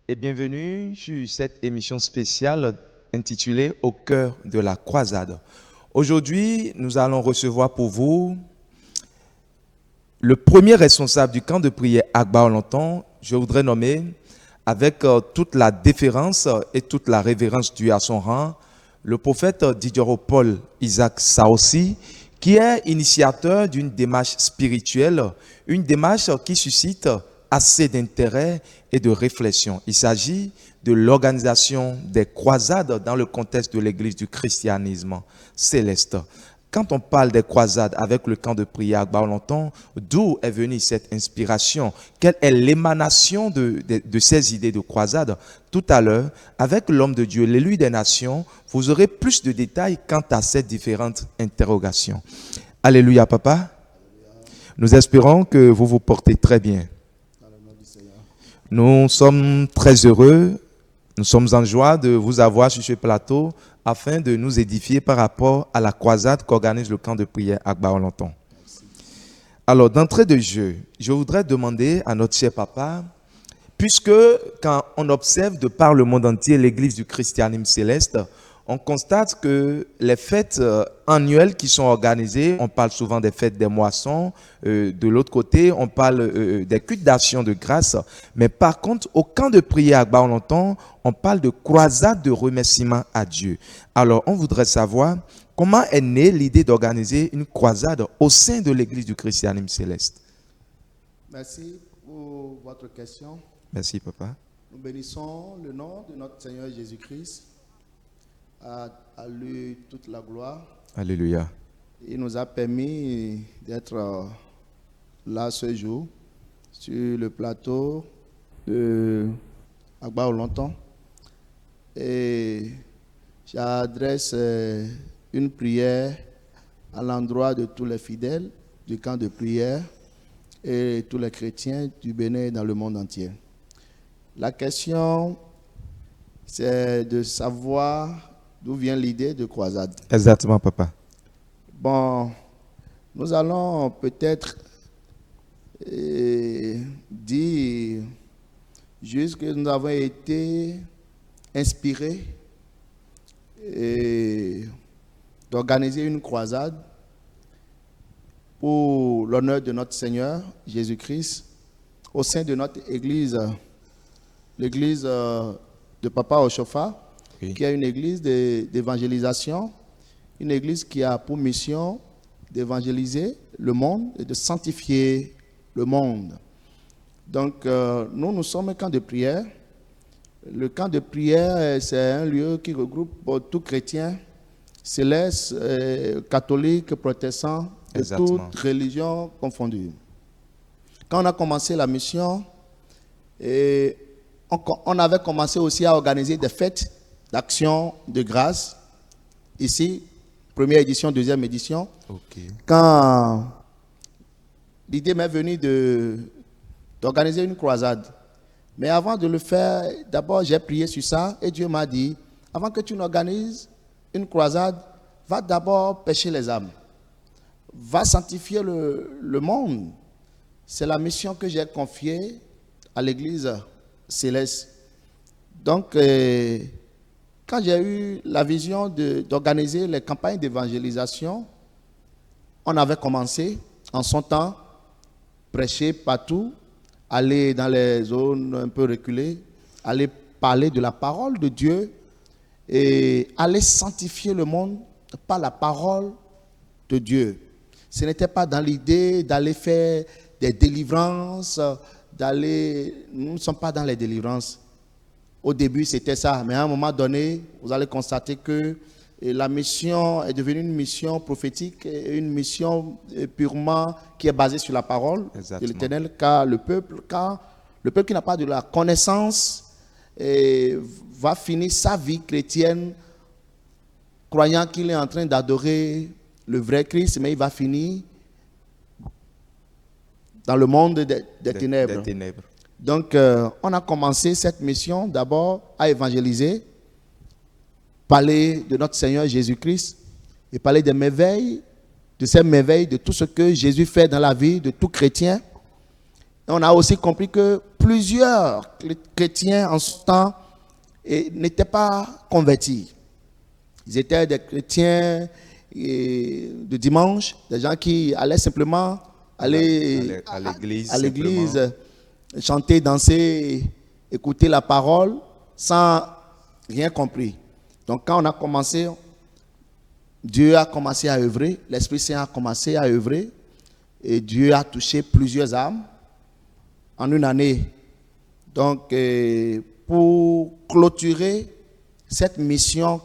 Et bienvenue sur cette émission spéciale intitulée Au cœur de la croisade. Aujourd'hui, nous allons recevoir pour vous le premier responsable du camp de prière Agba Olentan. Je voudrais nommer, avec toute la déférence et toute la révérence due à son rang, le prophète Didier Paul Isaac Saossi, qui est initiateur d'une démarche spirituelle, une démarche qui suscite assez d'intérêt et de réflexion. Il s'agit de l'organisation des croisades dans le contexte de l'Église du christianisme céleste. Quand on parle des croisades avec le camp de prière Agba Olentan, d'où est venue cette inspiration? Quelle est l'émanation de ces idées de croisade? Tout à l'heure, avec l'homme de Dieu, l'élu des nations, vous aurez plus de détails quant à ces différentes interrogations. Alléluia, papa. Nous espérons que vous vous portez très bien. Nous sommes très heureux, nous sommes en joie de vous avoir sur ce plateau afin de nous édifier par rapport à la croisade qu'organise le camp de prière Agba Olentan. Alors, d'entrée de jeu, je voudrais demander à notre cher papa, puisque quand on observe de par le monde entier l'Église du christianisme céleste, on constate que les fêtes annuelles qui sont organisées, on parle souvent des fêtes des moissons, de l'autre côté, on parle des cultes d'action de grâce, mais par contre, au camp de prière Agba Olentan, on parle de croisade de remerciement à Dieu. Alors, on voudrait savoir comment est née l'idée d'organiser une croisade au sein de l'Église du christianisme céleste. Merci pour votre question. Merci, papa. Nous bénissons le nom de notre Seigneur Jésus-Christ. À lui toute la gloire. Alléluia. Il nous a permis d'être là ce jour sur le plateau de Agba Olentan. Et j'adresse une prière à l'endroit de tous les fidèles du camp de prière et tous les chrétiens du Bénin et dans le monde entier. La question, c'est de savoir d'où vient l'idée de croisade. Exactement, papa. Bon, nous allons peut-être dire juste que nous avons été inspirés d'organiser une croisade pour l'honneur de notre Seigneur Jésus-Christ au sein de notre église, l'église de Papa Oshofa, qui est une église d'évangélisation, une église qui a pour mission d'évangéliser le monde et de sanctifier le monde. Donc, nous sommes un camp de prière. Le camp de prière, c'est un lieu qui regroupe tout chrétien, céleste, catholique, protestant, de toute religion confondue. Quand on a commencé la mission, on avait commencé aussi à organiser des fêtes d'action de grâce, ici, première édition, deuxième édition. Quand l'idée m'est venue d'organiser une croisade. Mais avant de le faire, d'abord j'ai prié sur ça et Dieu m'a dit, avant que tu n'organises une croisade, va d'abord pêcher les âmes. Va sanctifier le monde. C'est la mission que j'ai confiée à l'église céleste. Donc, quand j'ai eu la vision d'organiser les campagnes d'évangélisation, on avait commencé en son temps, prêcher partout, aller dans les zones un peu reculées, aller parler de la parole de Dieu et aller sanctifier le monde par la parole de Dieu. Ce n'était pas dans l'idée d'aller faire des délivrances, nous ne sommes pas dans les délivrances. Au début, c'était ça. Mais à un moment donné, vous allez constater que la mission est devenue une mission prophétique, une mission purement qui est basée sur la parole de l'Éternel, car le peuple qui n'a pas de la connaissance va finir sa vie chrétienne croyant qu'il est en train d'adorer le vrai Christ, mais il va finir dans le monde des ténèbres. Donc, on a commencé cette mission d'abord à évangéliser, parler de notre Seigneur Jésus-Christ et parler des merveilles, de ces merveilles, de tout ce que Jésus fait dans la vie de tout chrétien. Et on a aussi compris que plusieurs chrétiens en ce temps n'étaient pas convertis. Ils étaient des chrétiens de dimanche, des gens qui allaient simplement aller à l'église, chanter, danser, écouter la parole sans rien compris. Donc quand on a commencé, Dieu a commencé à œuvrer, l'Esprit Saint a commencé à œuvrer et Dieu a touché plusieurs âmes en une année. Donc pour clôturer cette mission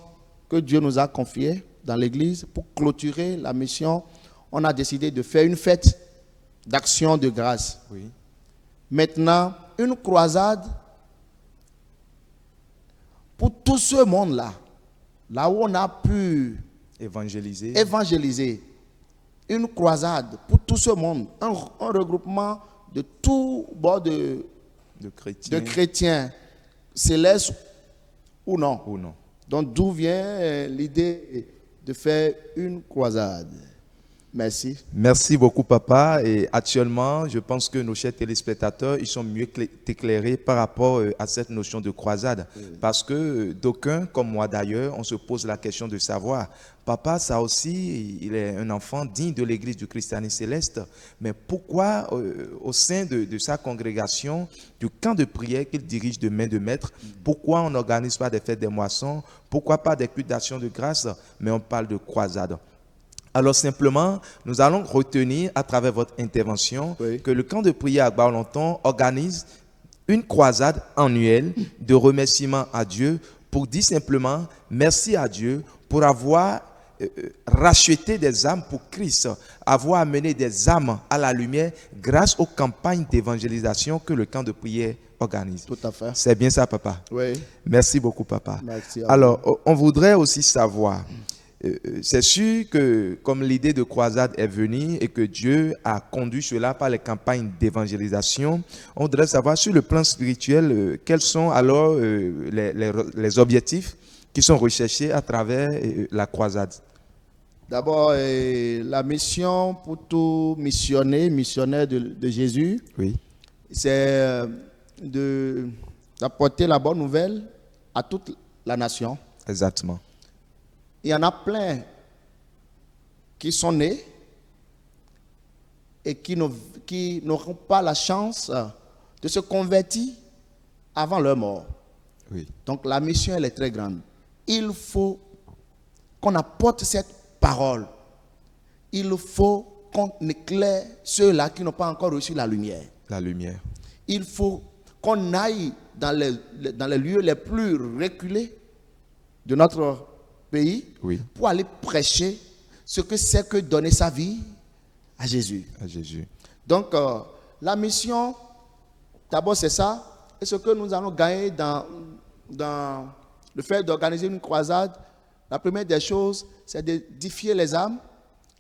que Dieu nous a confiée dans l'église, pour clôturer la mission, on a décidé de faire une fête d'action de grâce. Oui. Maintenant, une croisade pour tout ce monde-là, là où on a pu évangéliser. Une croisade pour tout ce monde, un regroupement de tout bord de chrétiens, célestes ou non. Donc d'où vient l'idée de faire une croisade? Merci. Merci beaucoup, papa. Et actuellement, je pense que nos chers téléspectateurs, ils sont mieux éclairés par rapport à cette notion de croisade. Parce que d'aucuns, comme moi d'ailleurs, on se pose la question de savoir, papa, ça aussi, il est un enfant digne de l'église du christianisme céleste, mais pourquoi au sein de sa congrégation, du camp de prière qu'il dirige de main de maître, pourquoi on n'organise pas des fêtes des moissons, pourquoi pas des cultes d'action de grâce, mais on parle de croisade? Alors simplement, nous allons retenir à travers votre intervention que le camp de prière à Gbaolonton organise une croisade annuelle de remerciement à Dieu pour dire simplement merci à Dieu pour avoir racheté des âmes pour Christ, avoir amené des âmes à la lumière grâce aux campagnes d'évangélisation que le camp de prière organise. Tout à fait. C'est bien ça, papa? Oui. Merci beaucoup, papa. Merci. Alors, on voudrait aussi savoir... c'est sûr que comme l'idée de croisade est venue et que Dieu a conduit cela par les campagnes d'évangélisation, on voudrait savoir sur le plan spirituel, quels sont alors les objectifs qui sont recherchés à travers la croisade. D'abord, la mission pour tout missionnaire de Jésus, c'est d'apporter la bonne nouvelle à toute la nation. Exactement. Il y en a plein qui sont nés et qui n'auront pas la chance de se convertir avant leur mort. Oui. Donc la mission, elle est très grande. Il faut qu'on apporte cette parole. Il faut qu'on éclaire ceux-là qui n'ont pas encore reçu la lumière. La lumière. Il faut qu'on aille dans les lieux les plus reculés de notre pays pour aller prêcher ce que c'est que donner sa vie à Jésus. Donc, la mission, d'abord c'est ça. Et ce que nous allons gagner dans le fait d'organiser une croisade, la première des choses, c'est d'édifier les âmes,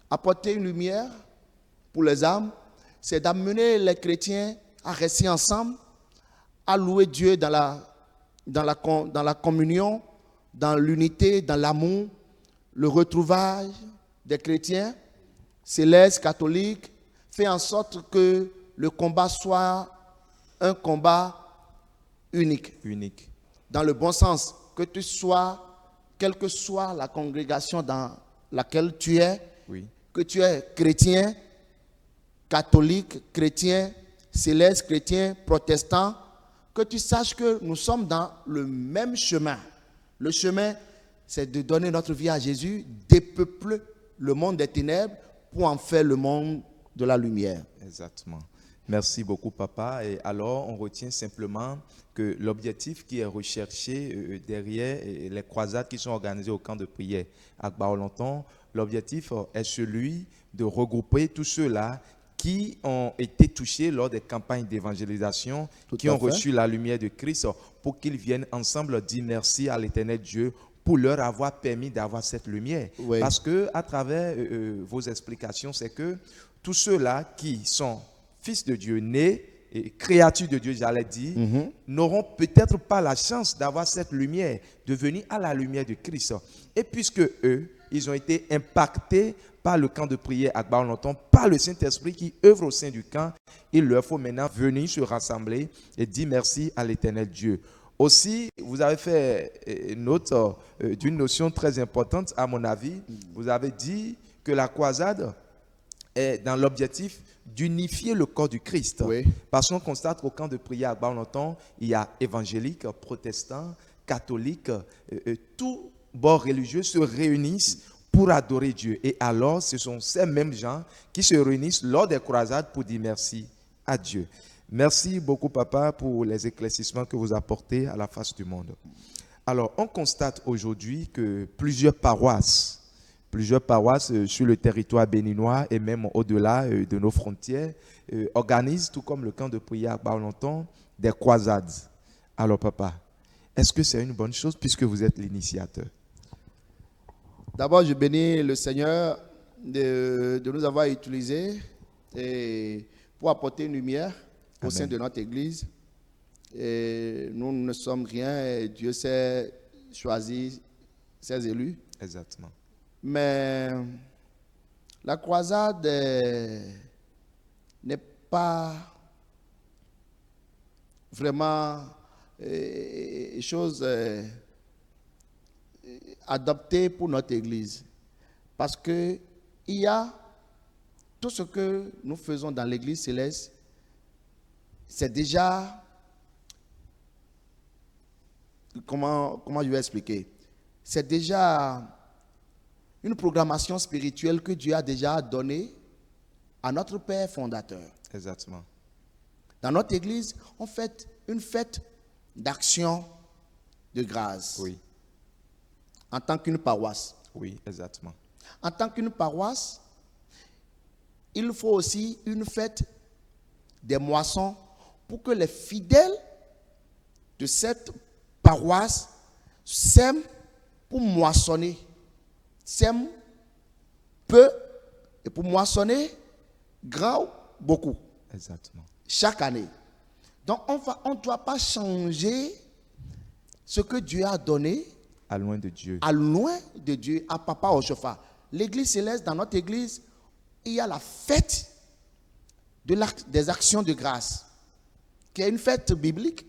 apporter une lumière pour les âmes, c'est d'amener les chrétiens à rester ensemble, à louer Dieu dans la communion, dans l'unité, dans l'amour, le retrouvaille des chrétiens, célestes, catholiques, fait en sorte que le combat soit un combat unique. Dans le bon sens, que tu sois, quelle que soit la congrégation dans laquelle tu es, que tu es chrétien, catholique, chrétien, céleste, chrétien, protestant, que tu saches que nous sommes dans le même chemin. Le chemin, c'est de donner notre vie à Jésus, dépeupler le monde des ténèbres pour en faire le monde de la lumière. Exactement. Merci beaucoup, papa. Et alors, on retient simplement que l'objectif qui est recherché derrière les croisades qui sont organisées au camp de prière à Gbaolenton, l'objectif est celui de regrouper tous ceux-là qui ont été touchés lors des campagnes d'évangélisation, qui ont reçu la lumière de Christ, pour qu'ils viennent ensemble dire merci à l'Éternel Dieu pour leur avoir permis d'avoir cette lumière. Oui. Parce que à travers vos explications, c'est que tous ceux-là qui sont fils de Dieu, nés et créatures de Dieu, j'allais dire, n'auront peut-être pas la chance d'avoir cette lumière, de venir à la lumière de Christ. Et puisque eux, ils ont été impactés par le camp de prière à Gbaolenton, par le Saint-Esprit qui œuvre au sein du camp, il leur faut maintenant venir se rassembler et dire merci à l'Éternel Dieu. Aussi, vous avez fait note d'une notion très importante, à mon avis. Vous avez dit que la croisade est dans l'objectif d'unifier le corps du Christ. Oui. Parce qu'on constate qu'au camp de prière à Gbaolenton, il y a évangéliques, protestants, catholiques, tous bords religieux se réunissent pour adorer Dieu. Et alors, ce sont ces mêmes gens qui se réunissent lors des croisades pour dire merci à Dieu. Merci beaucoup, papa, pour les éclaircissements que vous apportez à la face du monde. Alors, on constate aujourd'hui que plusieurs paroisses sur le territoire béninois et même au-delà de nos frontières organisent, tout comme le camp de prière à Gbaolenton, des croisades. Alors, papa, est-ce que c'est une bonne chose puisque vous êtes l'initiateur? D'abord, je bénis le Seigneur de nous avoir utilisés pour apporter une lumière au sein de notre Église. Et nous ne sommes rien et Dieu s'est choisi ses élus. Exactement. Mais la croisade n'est pas vraiment chose adoptée pour notre Église. Parce que il y a tout ce que nous faisons dans l'Église céleste, c'est déjà, comment je vais expliquer, c'est déjà une programmation spirituelle que Dieu a déjà donnée à notre Père fondateur. Exactement. Dans notre Église, on fait une fête d'action de grâce. Oui. En tant qu'une paroisse. Oui, exactement. En tant qu'une paroisse, il faut aussi une fête des moissons pour que les fidèles de cette paroisse sèment pour moissonner. Sèment peu et pour moissonner grand ou beaucoup. Exactement. Chaque année. Donc on ne doit pas changer ce que Dieu a donné à loin de Dieu. À loin de Dieu, à Papa Oshofa. L'église céleste, dans notre église, il y a la fête des actions de grâce, qui est une fête biblique.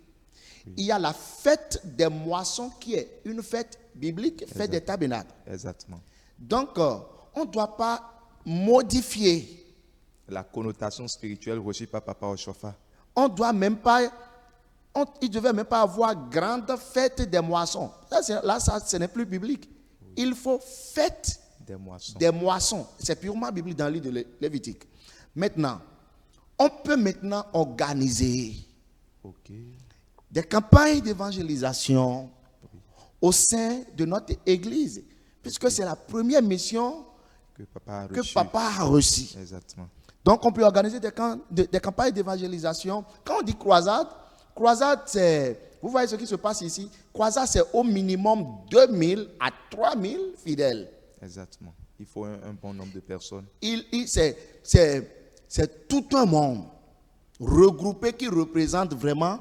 Oui. Il y a la fête des moissons, qui est une fête biblique, fête des tabernacles. Exactement. Donc, on ne doit pas modifier la connotation spirituelle reçue par Papa Oshofa. On doit même pas. Il ne devait même pas avoir grande fête des moissons. Là, ce n'est plus biblique. Oui. Il faut fête des moissons. C'est purement biblique dans le livre de Lévitique. Maintenant, on peut maintenant organiser des campagnes d'évangélisation au sein de notre église, puisque c'est la première mission que Papa a reçue. Exactement. Donc, on peut organiser des campagnes d'évangélisation. Quand on dit croisade, c'est, vous voyez ce qui se passe ici, croisade, c'est au minimum 2000 à 3000 fidèles. Exactement. Il faut un bon nombre de personnes. C'est tout un monde regroupé qui représente vraiment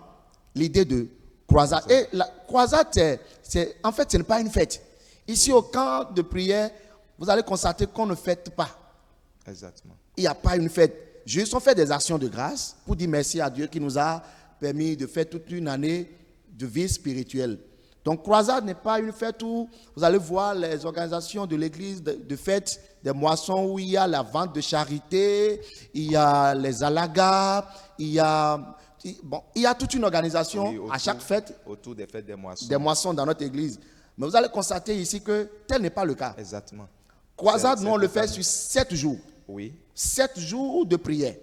l'idée de croisade. Et la croisade, en fait, ce n'est pas une fête. Ici, au camp de prière, vous allez constater qu'on ne fête pas. Exactement. Il n'y a pas une fête. Juste, on fait des actions de grâce pour dire merci à Dieu qui nous a permis de faire toute une année de vie spirituelle. Donc, croisade n'est pas une fête où vous allez voir les organisations de l'église de fête des moissons où il y a la vente de charité, il y a les alagas, il y a toute une organisation autour, à chaque fête autour des fêtes des moissons dans notre église. Mais vous allez constater ici que tel n'est pas le cas. Exactement. Croisade, nous, on le fait sur 7 jours. Oui. 7 jours de prière.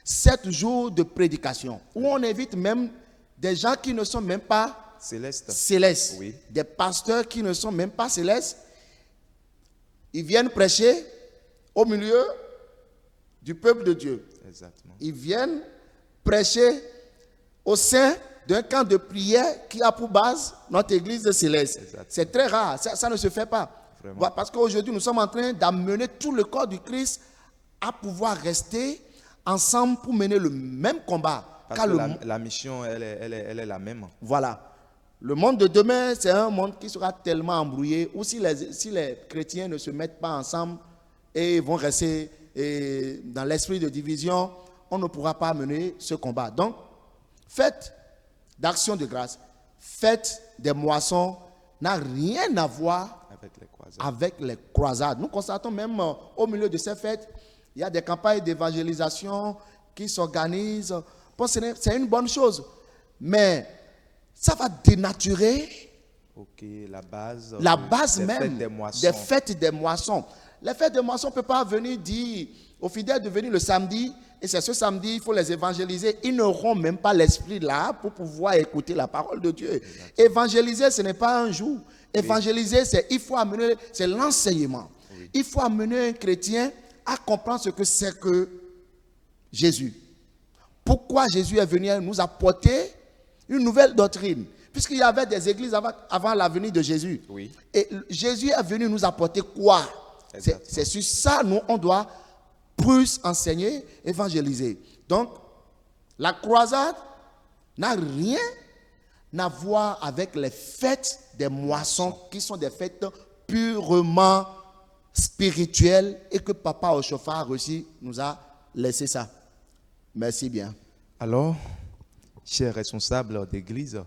7 jours de prédication, où on invite même des gens qui ne sont même pas célestes, Oui. des pasteurs qui ne sont même pas célestes. Ils viennent prêcher au milieu du peuple de Dieu. Exactement. Ils viennent prêcher au sein d'un camp de prière qui a pour base notre église céleste. Exactement. C'est très rare, ça ne se fait pas. Vraiment. Voilà, parce qu'aujourd'hui, nous sommes en train d'amener tout le corps du Christ à pouvoir rester ensemble pour mener le même combat. Parce Car que la mission, elle est la même. voilà. Le monde de demain, c'est un monde qui sera tellement embrouillé, où si les chrétiens ne se mettent pas ensemble et vont rester dans l'esprit de division, on ne pourra pas mener ce combat. Donc, fête d'action de grâce, fête des moissons n'a rien à voir avec les croisades. Nous constatons même au milieu de ces fêtes, il y a des campagnes d'évangélisation qui s'organisent. Bon, c'est une bonne chose, mais ça va dénaturer la base même des fêtes des moissons. Les fêtes des moissons, on ne peut pas venir dire aux fidèles de venir le samedi, et c'est ce samedi, il faut les évangéliser. Ils n'auront même pas l'esprit là pour pouvoir écouter la parole de Dieu. Exactement. Évangéliser, ce n'est pas un jour. Évangéliser, c'est l'enseignement. Oui. Il faut amener un chrétien à comprendre ce que c'est que Jésus. Pourquoi Jésus est venu nous apporter une nouvelle doctrine, puisqu'il y avait des églises avant la venue de Jésus. Oui. Et Jésus est venu nous apporter quoi? C'est sur ça, nous, on doit plus enseigner, évangéliser. Donc, la croisade n'a rien à voir avec les fêtes des moissons, qui sont des fêtes purement spirituelles, et que Papa Oshofa aussi nous a laissé ça. Merci bien. Alors, chers responsables d'église,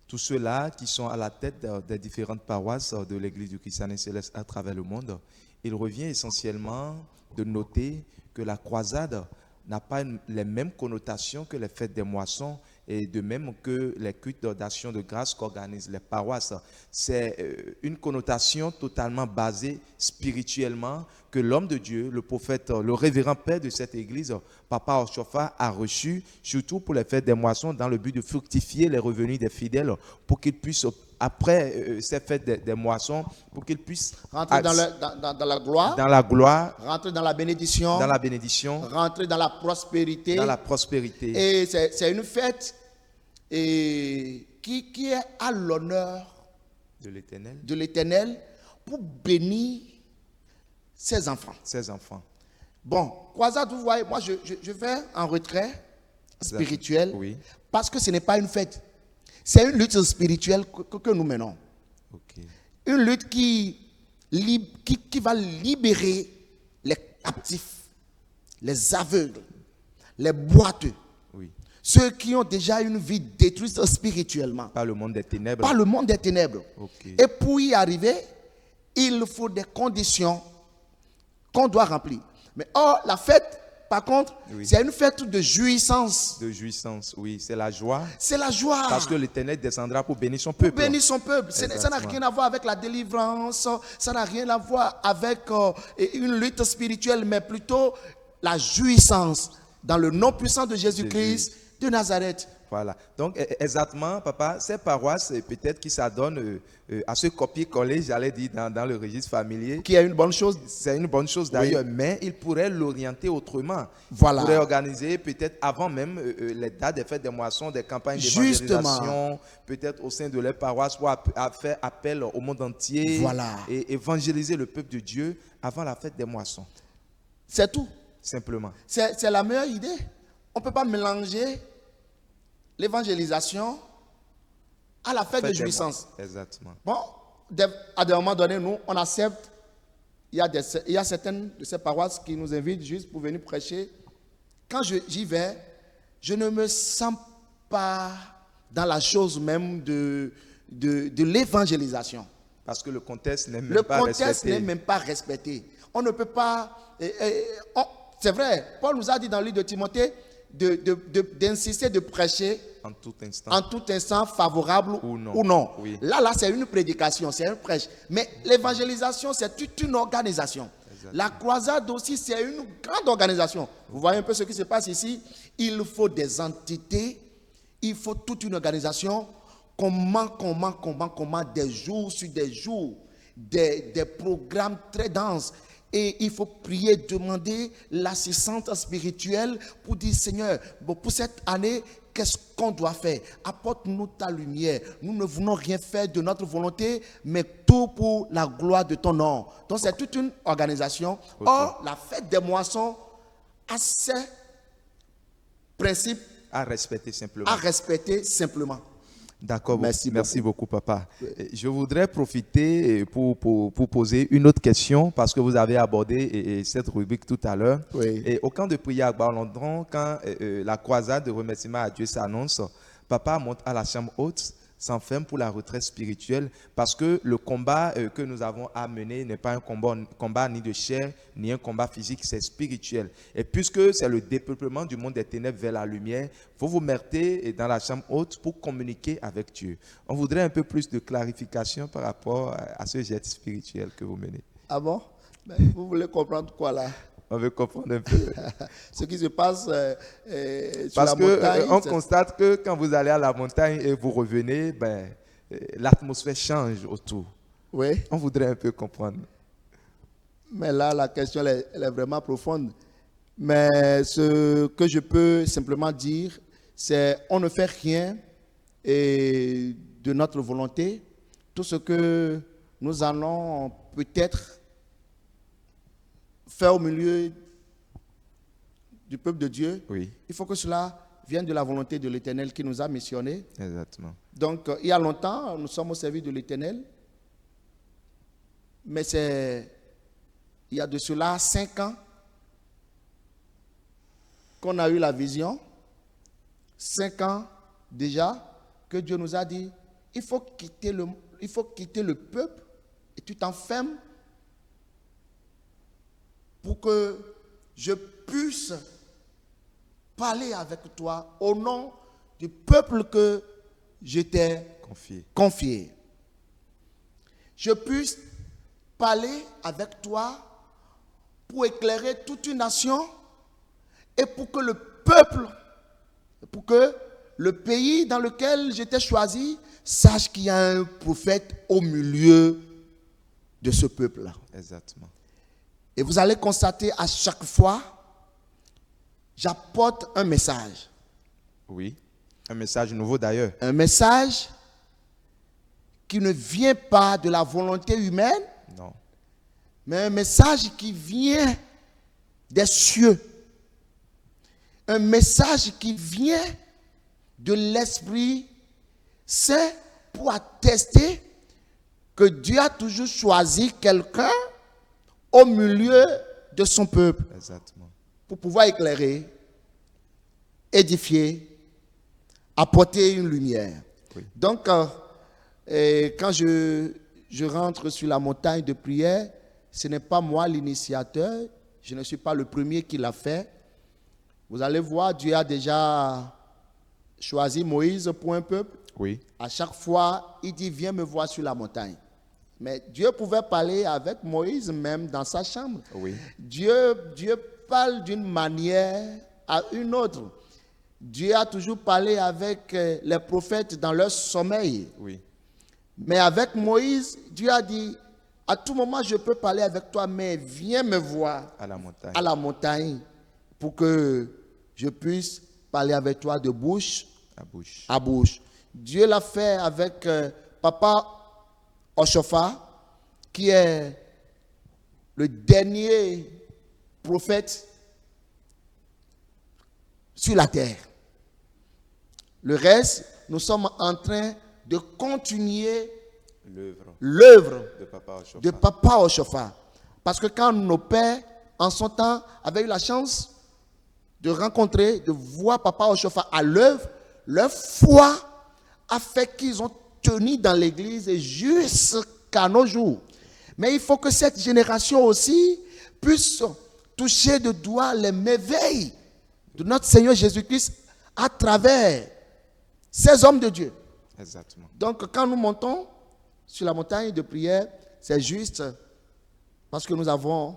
tous ceux-là qui sont à la tête des différentes paroisses de l'église du Christianisme céleste à travers le monde, il revient essentiellement de noter que la croisade n'a pas les mêmes connotations que les fêtes des moissons, et de même que les cultes d'action de grâce qu'organisent les paroisses. C'est une connotation totalement basée spirituellement que l'homme de Dieu, le prophète, le révérend père de cette église, Papa Oshofa, a reçu, surtout pour les fêtes des moissons, dans le but de fructifier les revenus des fidèles, pour qu'ils puissent, après ces fêtes des moissons, pour qu'ils puissent rentrer dans la gloire, rentrer dans la bénédiction, rentrer dans la prospérité. Et c'est une fête qui est à l'honneur de l'Éternel pour bénir ses enfants. Bon, croisade, vous voyez, moi je vais en retrait spirituel, oui, parce que ce n'est pas une fête. C'est une lutte spirituelle que nous menons. Okay. Une lutte qui va libérer les captifs, les aveugles, les boiteux. Oui. Ceux qui ont déjà une vie détruite spirituellement. Par le monde des ténèbres. Par le monde des ténèbres. Okay. Et pour y arriver, il faut des conditions qu'on doit remplir. Mais la fête, par contre, oui, c'est une fête de jouissance. De jouissance, oui, c'est la joie. C'est la joie. Parce que l'Éternel descendra pour bénir son peuple. Pour bénir son peuple. Ça n'a rien à voir avec la délivrance, ça n'a rien à voir avec une lutte spirituelle, mais plutôt la jouissance dans le nom puissant de Jésus-Christ de Nazareth. Voilà. Donc, exactement, papa, ces paroisses, peut-être qui s'adonnent à ce copier-coller, j'allais dire, dans le registre familier. Qui est une bonne chose. C'est une bonne chose d'ailleurs, oui, mais il pourrait l'orienter autrement. Voilà. Il pourrait organiser, peut-être avant même les dates des fêtes des moissons, des campagnes d'évangélisation, peut-être au sein de leur paroisse, pour faire appel au monde entier, voilà, et évangéliser le peuple de Dieu avant la fête des moissons. C'est tout. Simplement. C'est la meilleure idée. On ne peut pas mélanger l'évangélisation à la fête de jouissance. Exactement. Bon, à des moments donnés, nous, on accepte. Il y a certaines de ces paroisses qui nous invitent juste pour venir prêcher. Quand j'y vais, je ne me sens pas dans la chose même de l'évangélisation. Parce que le contexte n'est même pas respecté. Le contexte n'est même pas respecté. On ne peut pas... c'est vrai, Paul nous a dit dans le livre de Timothée d'insister de prêcher en tout instant favorable ou non. Oui. Là, c'est une prédication, c'est un prêche. Mais l'évangélisation, c'est toute une organisation. Exactement. La croisade aussi, c'est une grande organisation. Vous voyez un peu ce qui se passe ici. Il faut des entités, il faut toute une organisation. Comment, des jours sur des jours, des programmes très denses. Et il faut prier, demander l'assistance spirituelle pour dire, Seigneur, bon, pour cette année, qu'est-ce qu'on doit faire? Apporte-nous ta lumière. Nous ne voulons rien faire de notre volonté, mais tout pour la gloire de ton nom. Donc c'est toute une organisation. Okay. Or, la fête des moissons a ses principes à respecter simplement. D'accord, merci beaucoup, papa. Oui. Je voudrais profiter pour poser une autre question parce que vous avez abordé cette rubrique tout à l'heure. Oui. Et au camp de prière à Gbarlondon, quand la croisade de remerciement à Dieu s'annonce, papa monte à la chambre haute, s'enferme pour la retraite spirituelle parce que le combat que nous avons à mener n'est pas un combat ni de chair, ni un combat physique, c'est spirituel. Et puisque c'est le dépeuplement du monde des ténèbres vers la lumière, vous vous mettez dans la chambre haute pour communiquer avec Dieu. On voudrait un peu plus de clarification par rapport à ce jet spirituel que vous menez. Ah bon? Mais vous voulez comprendre quoi là? On veut comprendre un peu. Ce qui se passe sur parce la montagne. On constate que quand vous allez à la montagne et vous revenez, l'atmosphère change autour. Oui. On voudrait un peu comprendre. Mais là, la question elle est vraiment profonde. Mais ce que je peux simplement dire, c'est on ne fait rien de notre volonté. Tout ce que nous allons peut-être faire au milieu du peuple de Dieu, oui. Il faut que cela vienne de la volonté de l'Éternel qui nous a missionnés. Exactement. Donc, il y a longtemps, nous sommes au service de l'Éternel, mais il y a de cela 5 ans qu'on a eu la vision, 5 ans déjà que Dieu nous a dit, il faut quitter le peuple et tu t'enfermes pour que je puisse parler avec toi au nom du peuple que je t'ai confié. Je puisse parler avec toi pour éclairer toute une nation et pour que le peuple, pour que le pays dans lequel j'étais choisi sache qu'il y a un prophète au milieu de ce peuple-là. Exactement. Et vous allez constater à chaque fois, j'apporte un message. Oui, un message nouveau d'ailleurs. Un message qui ne vient pas de la volonté humaine, non, mais un message qui vient des cieux. Un message qui vient de l'Esprit Saint pour attester que Dieu a toujours choisi quelqu'un au milieu de son peuple. Exactement. Pour pouvoir éclairer, édifier, apporter une lumière. Oui. Donc, quand je rentre sur la montagne de prière, ce n'est pas moi l'initiateur, je ne suis pas le premier qui l'a fait. Vous allez voir, Dieu a déjà choisi Moïse pour un peuple. Oui. À chaque fois, il dit, viens me voir sur la montagne. Mais Dieu pouvait parler avec Moïse même dans sa chambre. Oui. Dieu parle d'une manière à une autre. Dieu a toujours parlé avec les prophètes dans leur sommeil. Oui. Mais avec Moïse, Dieu a dit, à tout moment je peux parler avec toi, mais viens me voir à la montagne pour que je puisse parler avec toi de bouche à bouche. Dieu l'a fait avec Papa Oshofa, qui est le dernier prophète sur la terre. Le reste, nous sommes en train de continuer l'œuvre de Papa Oshofa. Parce que quand nos pères, en son temps, avaient eu la chance de rencontrer, de voir Papa Oshofa à l'œuvre, leur foi a fait qu'ils ont tenu dans l'église jusqu'à nos jours. Mais il faut que cette génération aussi puisse toucher de doigt les merveilles de notre Seigneur Jésus-Christ à travers ces hommes de Dieu. Exactement. Donc quand nous montons sur la montagne de prière, c'est juste parce que nous avons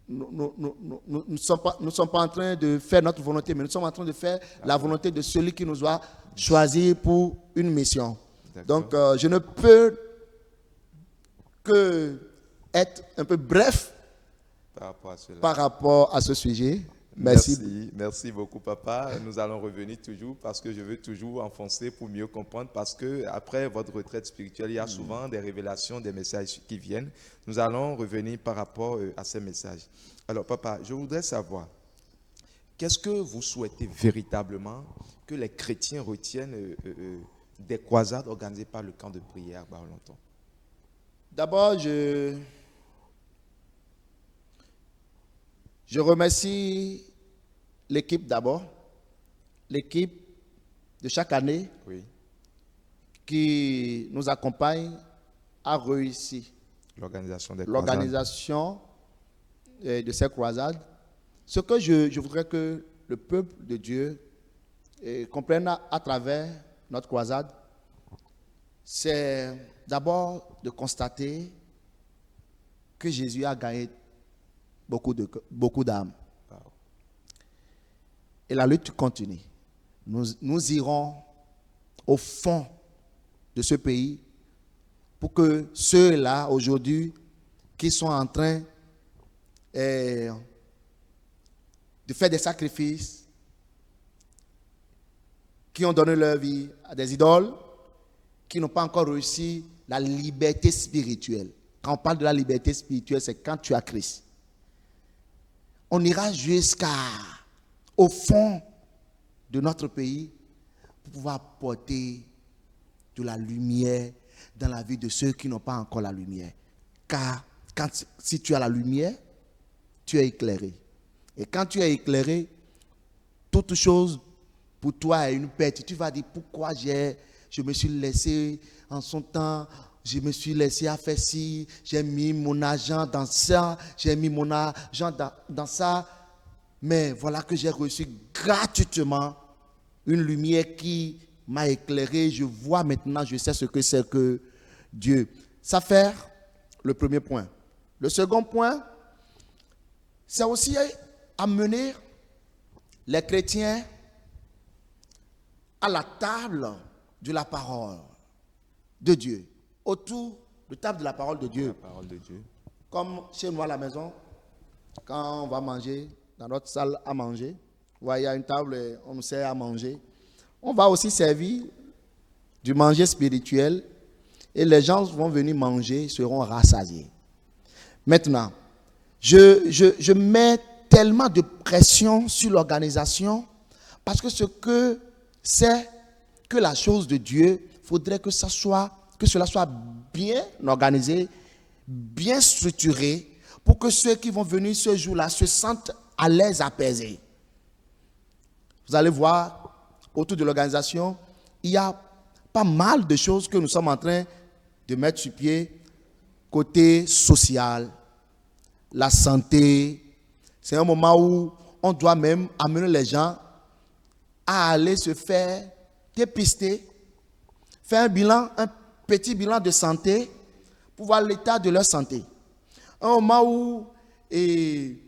nous ne sommes pas en train de faire notre volonté, mais nous sommes en train de faire la volonté de celui qui nous a choisis pour une mission. Donc, je ne peux que être un peu bref par rapport à ce sujet. Merci beaucoup, papa. Nous allons revenir toujours parce que je veux toujours enfoncer pour mieux comprendre, parce que après votre retraite spirituelle, il y a souvent des révélations, des messages qui viennent. Nous allons revenir par rapport à ces messages. Alors, papa, je voudrais savoir, qu'est-ce que vous souhaitez véritablement que les chrétiens retiennent des croisades organisées par le camp de prière à Baolenton? D'abord, je remercie l'équipe d'abord, l'équipe de chaque année qui nous accompagne a réussi l'organisation de ces croisades. Ce que je voudrais que le peuple de Dieu comprenne à travers notre croisade, c'est d'abord de constater que Jésus a gagné beaucoup d'âmes. Et la lutte continue. Nous irons au fond de ce pays pour que ceux-là, aujourd'hui, qui sont en train de faire des sacrifices, qui ont donné leur vie à des idoles, qui n'ont pas encore réussi la liberté spirituelle. Quand on parle de la liberté spirituelle, c'est quand tu as Christ. On ira jusqu'au fond de notre pays pour pouvoir porter de la lumière dans la vie de ceux qui n'ont pas encore la lumière. Car si tu as la lumière, tu es éclairé. Et quand tu es éclairé, toute chose pour toi est une perte. Tu vas dire pourquoi je me suis laissé en son temps, je me suis laissé à faire ci, j'ai mis mon argent dans ça, j'ai mis mon argent dans ça. Mais voilà que j'ai reçu gratuitement une lumière qui m'a éclairé. Je vois maintenant, je sais ce que c'est que Dieu. Ça fait le premier point. Le second point, c'est aussi amener les chrétiens à la table de la parole de Dieu. Autour de la table de la parole de Dieu. La parole de Dieu. Comme chez moi à la maison, quand on va manger, dans notre salle à manger, il y a une table et on nous sert à manger. On va aussi servir du manger spirituel et les gens vont venir manger, seront rassasiés. Maintenant, je mets tellement de pression sur l'organisation parce que ce que c'est que la chose de Dieu, il faudrait que cela soit bien organisé, bien structuré pour que ceux qui vont venir ce jour-là se sentent à l'aise, apaisés. Vous allez voir, autour de l'organisation, il y a pas mal de choses que nous sommes en train de mettre sur pied. Côté social, la santé, c'est un moment où on doit même amener les gens à aller se faire dépister, faire un petit bilan de santé pour voir l'état de leur santé. Un moment où il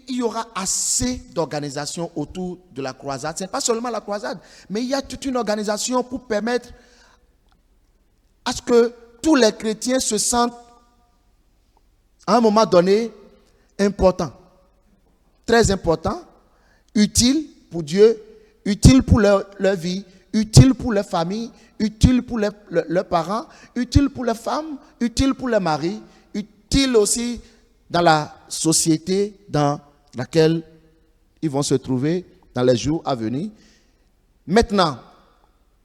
y aura assez d'organisations autour de la croisade. Ce n'est pas seulement la croisade, mais il y a toute une organisation pour permettre à ce que tous les chrétiens se sentent à un moment donné importants, très importants, utiles pour Dieu, utiles pour leur vie, utiles pour leur famille, utiles pour leurs parents, utiles pour les femmes, utiles pour les maris, utiles aussi dans la société dans laquelle ils vont se trouver dans les jours à venir. Maintenant,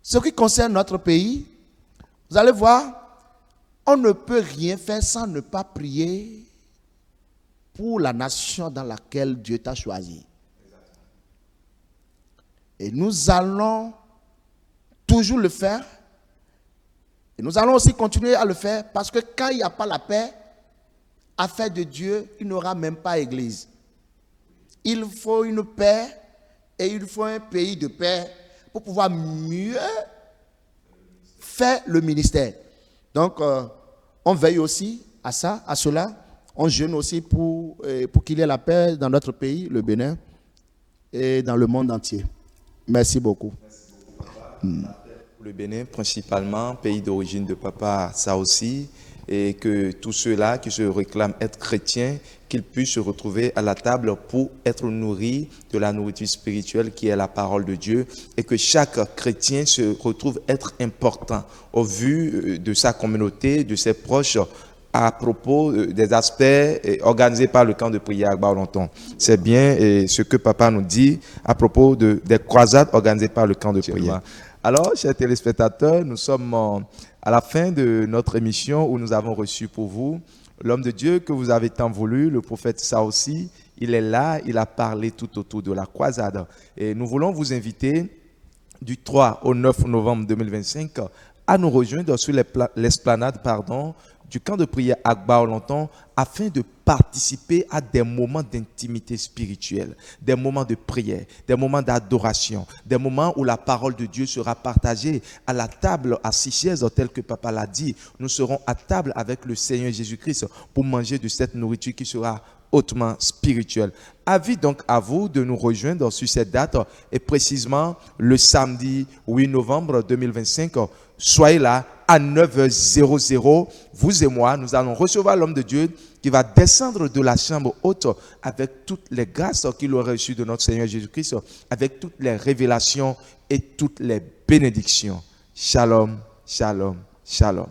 ce qui concerne notre pays, vous allez voir, on ne peut rien faire sans ne pas prier pour la nation dans laquelle Dieu t'a choisi. Et nous allons toujours le faire. Et nous allons aussi continuer à le faire parce que quand il n'y a pas la paix, affaire de Dieu, il n'y aura même pas église. Il faut une paix et il faut un pays de paix pour pouvoir mieux faire le ministère. Donc, on veille aussi à ça, à cela. On jeûne aussi pour qu'il y ait la paix dans notre pays, le Bénin, et dans le monde entier. Merci beaucoup. Le Bénin, principalement, pays d'origine de papa, ça aussi, et que tous ceux-là qui se réclament être chrétiens, qu'ils puissent se retrouver à la table pour être nourris de la nourriture spirituelle qui est la parole de Dieu, et que chaque chrétien se retrouve être important au vu de sa communauté, de ses proches, à propos des aspects organisés par le camp de prière à Agba-Olenton. C'est bien ce que papa nous dit à propos des croisades organisées par le camp de prière. Alors, chers téléspectateurs, nous sommes à la fin de notre émission où nous avons reçu pour vous l'homme de Dieu que vous avez tant voulu, le prophète Saosi. Il est là, il a parlé tout autour de la croisade. Et nous voulons vous inviter du 3 au 9 novembre 2025 à nous rejoindre sur l'esplanade du camp de prière Agba-Olenton afin de participer à des moments d'intimité spirituelle, des moments de prière, des moments d'adoration, des moments où la parole de Dieu sera partagée à la table à 6 chaises, tel que papa l'a dit. Nous serons à table avec le Seigneur Jésus-Christ pour manger de cette nourriture qui sera hautement spirituelle. Avis donc à vous de nous rejoindre sur cette date et précisément le samedi 8 novembre 2025. Soyez là à 9h00. Vous et moi, nous allons recevoir l'homme de Dieu qui va descendre de la chambre haute avec toutes les grâces qu'il aura reçues de notre Seigneur Jésus-Christ, avec toutes les révélations et toutes les bénédictions. Shalom, shalom, shalom.